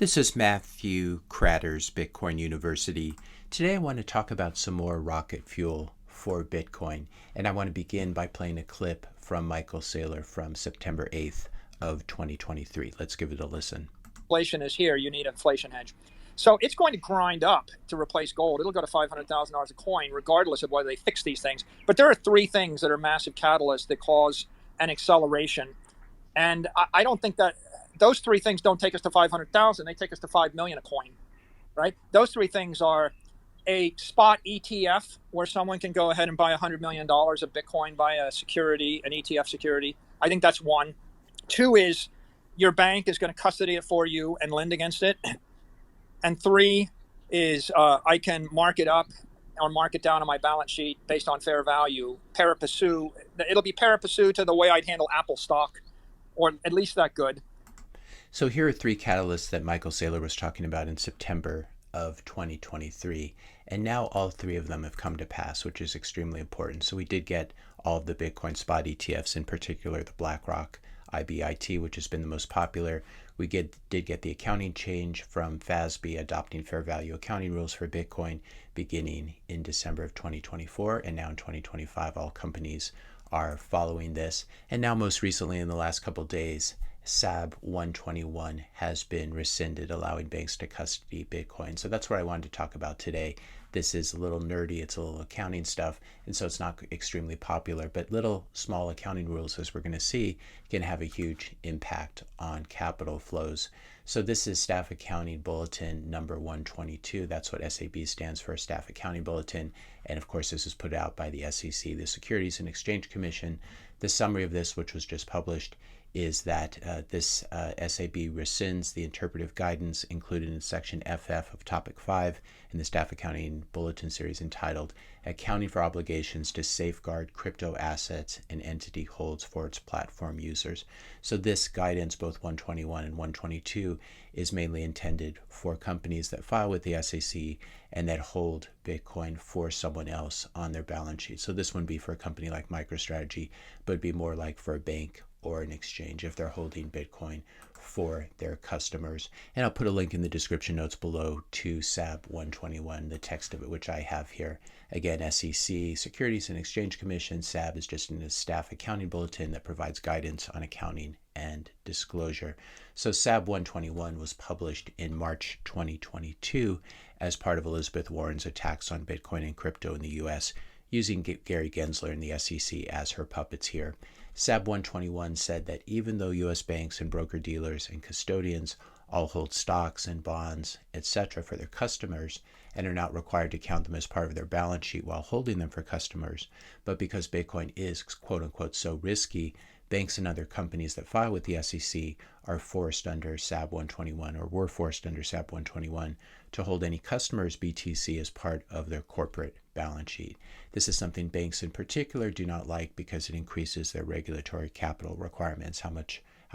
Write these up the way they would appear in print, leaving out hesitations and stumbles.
This is Matthew Kratter's Bitcoin University. Today I want to talk about some more rocket fuel for Bitcoin, and I want to begin by playing a clip from Michael Saylor from September 8th of 2023. Let's give it a listen. Inflation is here. You need an inflation hedge. So it's going to grind up to replace gold. It'll go to $500,000 a coin, regardless of whether they fix these things. But there are three things that are massive catalysts that cause an acceleration. And I don't think that those three things don't take us to 500,000. They take us to 5 million a coin, right? Those three things are a spot ETF where someone can go ahead and buy $100 million of Bitcoin, buy a security, an ETF security. I think that's one. Two is your bank is going to custody it for you and lend against it. And three is I can mark it up or mark it down on my balance sheet based on fair value. Pari passu. It'll be pari passu to the way I'd handle Apple stock, or at least that good. So here are three catalysts that Michael Saylor was talking about in September of 2023. And now all three of them have come to pass, which is extremely important. So we did get all of the Bitcoin spot ETFs, in particular the BlackRock IBIT, which has been the most popular. We did get the accounting change from FASB adopting fair value accounting rules for Bitcoin beginning in December of 2024. And now in 2025, all companies are following this. And now most recently in the last couple of days, SAB 121 has been rescinded, allowing banks to custody Bitcoin. So that's what I wanted to talk about today. This is a little nerdy, it's a little accounting stuff, and so it's not extremely popular, but little small accounting rules, as we're going to see, can have a huge impact on capital flows. So this is Staff Accounting Bulletin number 122. That's what SAB stands for, Staff Accounting Bulletin. And of course, this is put out by the SEC, the Securities and Exchange Commission. The summary of this, which was just published, is that this SAB rescinds the interpretive guidance included in Section FF of Topic 5 in the Staff Accounting Bulletin series entitled Accounting for Obligations to Safeguard Crypto Assets an Entity Holds for Its Platform Users. So this guidance, both 121 and 122, is mainly intended for companies that file with the SEC and that hold Bitcoin for someone else on their balance sheet. So this wouldn't be for a company like MicroStrategy, but it'd be more like for a bank or an exchange if they're holding Bitcoin for their customers. And I'll put a link in the description notes below to SAB 121, the text of it, which I have here. Again, SEC, Securities and Exchange Commission. SAB is just in a staff accounting bulletin that provides guidance on accounting and disclosure. So SAB 121 was published in March 2022 as part of Elizabeth Warren's attacks on Bitcoin and crypto in the US, using Gary Gensler and the SEC as her puppets here. SAB 121 said that even though U.S. banks and broker-dealers and custodians all hold stocks and bonds, etc. for their customers and are not required to count them as part of their balance sheet while holding them for customers, but because Bitcoin is quote-unquote so risky, banks and other companies that file with the SEC are forced under SAB 121 or were forced under SAB 121 to hold any customer's BTC as part of their corporate balance sheet. This is something banks in particular do not like because it increases their regulatory capital requirements, how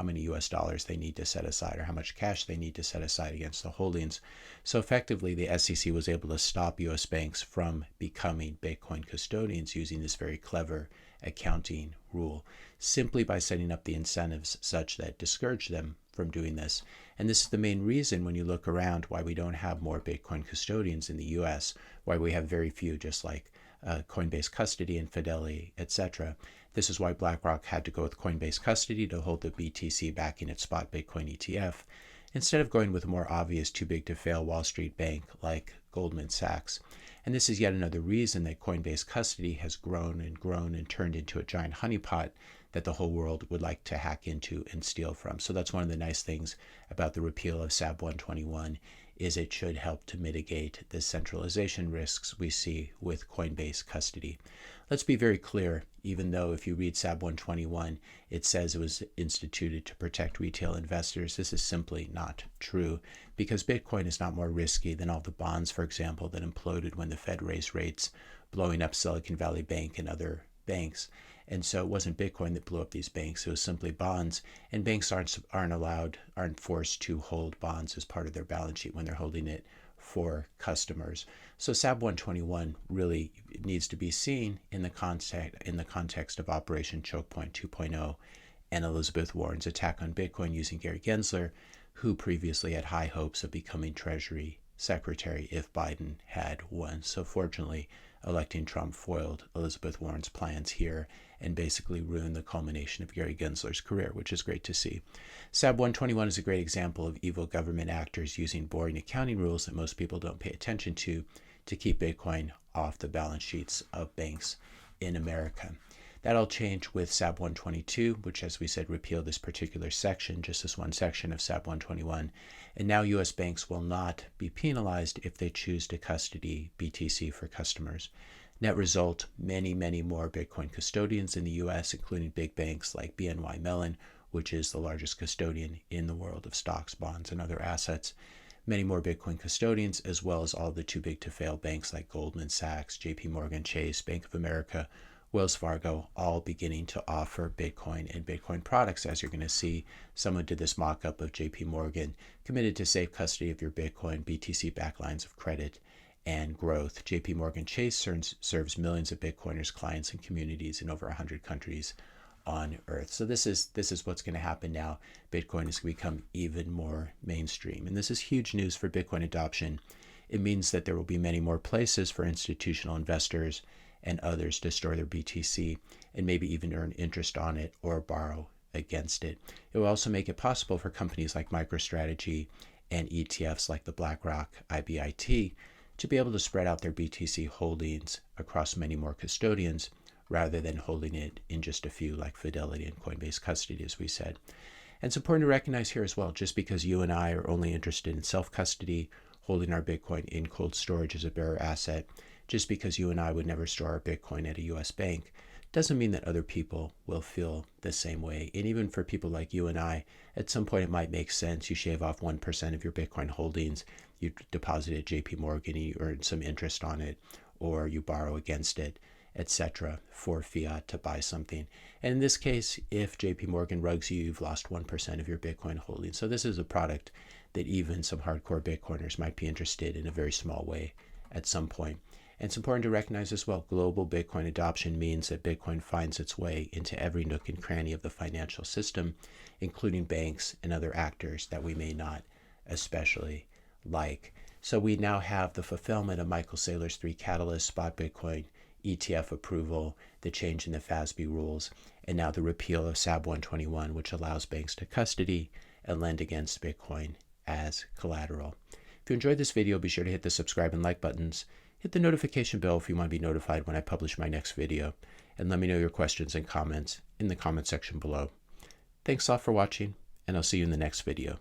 many US dollars they need to set aside or how much cash they need to set aside against the holdings. So effectively, the SEC was able to stop US banks from becoming Bitcoin custodians using this very clever accounting rule, simply by setting up the incentives such that discourage them from doing this. And this is the main reason when you look around why we don't have more Bitcoin custodians in the US, why we have very few, just like Coinbase Custody and Fidelity, etc. This is why BlackRock had to go with Coinbase Custody to hold the BTC back in its spot Bitcoin ETF, instead of going with a more obvious too big to fail Wall Street bank like Goldman Sachs. And this is yet another reason that Coinbase Custody has grown and turned into a giant honeypot that the whole world would like to hack into and steal from. So that's one of the nice things about the repeal of SAB 121 is it should help to mitigate the centralization risks we see with Coinbase Custody. Let's be very clear, even though if you read SAB 121, it says it was instituted to protect retail investors. This is simply not true because Bitcoin is not more risky than all the bonds, for example, that imploded when the Fed raised rates, blowing up Silicon Valley Bank and other banks. And so it wasn't Bitcoin that blew up these banks, it was simply bonds. And banks aren't forced to hold bonds as part of their balance sheet when they're holding it for customers. So SAB 121 really needs to be seen in the context of Operation Choke Point 2.0 and Elizabeth Warren's attack on Bitcoin using Gary Gensler who previously had high hopes of becoming Treasury Secretary if Biden had won. So fortunately, electing Trump foiled Elizabeth Warren's plans here and basically ruined the culmination of Gary Gensler's career, which is great to see. SAB 121 is a great example of evil government actors using boring accounting rules that most people don't pay attention to keep Bitcoin off the balance sheets of banks in America. That all changed with SAB 122, which, as we said, repealed this particular section, just this one section of SAB 121. And now U.S. banks will not be penalized if they choose to custody BTC for customers. Net result, many, many more Bitcoin custodians in the U.S., including big banks like BNY Mellon, which is the largest custodian in the world of stocks, bonds, and other assets. Many more Bitcoin custodians, as well as all the too big to fail banks like Goldman Sachs, JP Morgan Chase, Bank of America, Wells Fargo, all beginning to offer Bitcoin and Bitcoin products. As you're going to see, someone did this mock-up of JP Morgan, committed to safe custody of your Bitcoin, BTC-backed lines of credit, and growth. JP Morgan Chase serves millions of Bitcoiners, clients, and communities in over 100 countries on Earth. So this is what's going to happen now. Bitcoin is going to become even more mainstream. And this is huge news for Bitcoin adoption. It means that there will be many more places for institutional investors and others to store their BTC and maybe even earn interest on it or borrow against it. It will also make it possible for companies like MicroStrategy and ETFs like the BlackRock IBIT to be able to spread out their BTC holdings across many more custodians rather than holding it in just a few like Fidelity and Coinbase custody, as we said. And it's important to recognize here as well, just because you and I are only interested in self-custody, holding our Bitcoin in cold storage as a bearer asset, just because you and I would never store our Bitcoin at a U.S. bank, doesn't mean that other people will feel the same way. And even for people like you and I, at some point it might make sense. You shave off 1% of your Bitcoin holdings, you deposit it at JP Morgan, you earn some interest on it, or you borrow against it, etc., for fiat to buy something. And in this case, if JP Morgan rugs you, you've lost 1% of your Bitcoin holdings. So this is a product that even some hardcore Bitcoiners might be interested in a very small way at some point. And it's important to recognize as well, global Bitcoin adoption means that Bitcoin finds its way into every nook and cranny of the financial system, including banks and other actors that we may not especially like. So we now have the fulfillment of Michael Saylor's 3 catalysts: spot Bitcoin, ETF approval, the change in the FASB rules, and now the repeal of SAB 121, which allows banks to custody and lend against Bitcoin as collateral. If you enjoyed this video, be sure to hit the subscribe and like buttons. Hit the notification bell if you want to be notified when I publish my next video, and let me know your questions and comments in the comment section below. Thanks all for watching, and I'll see you in the next video.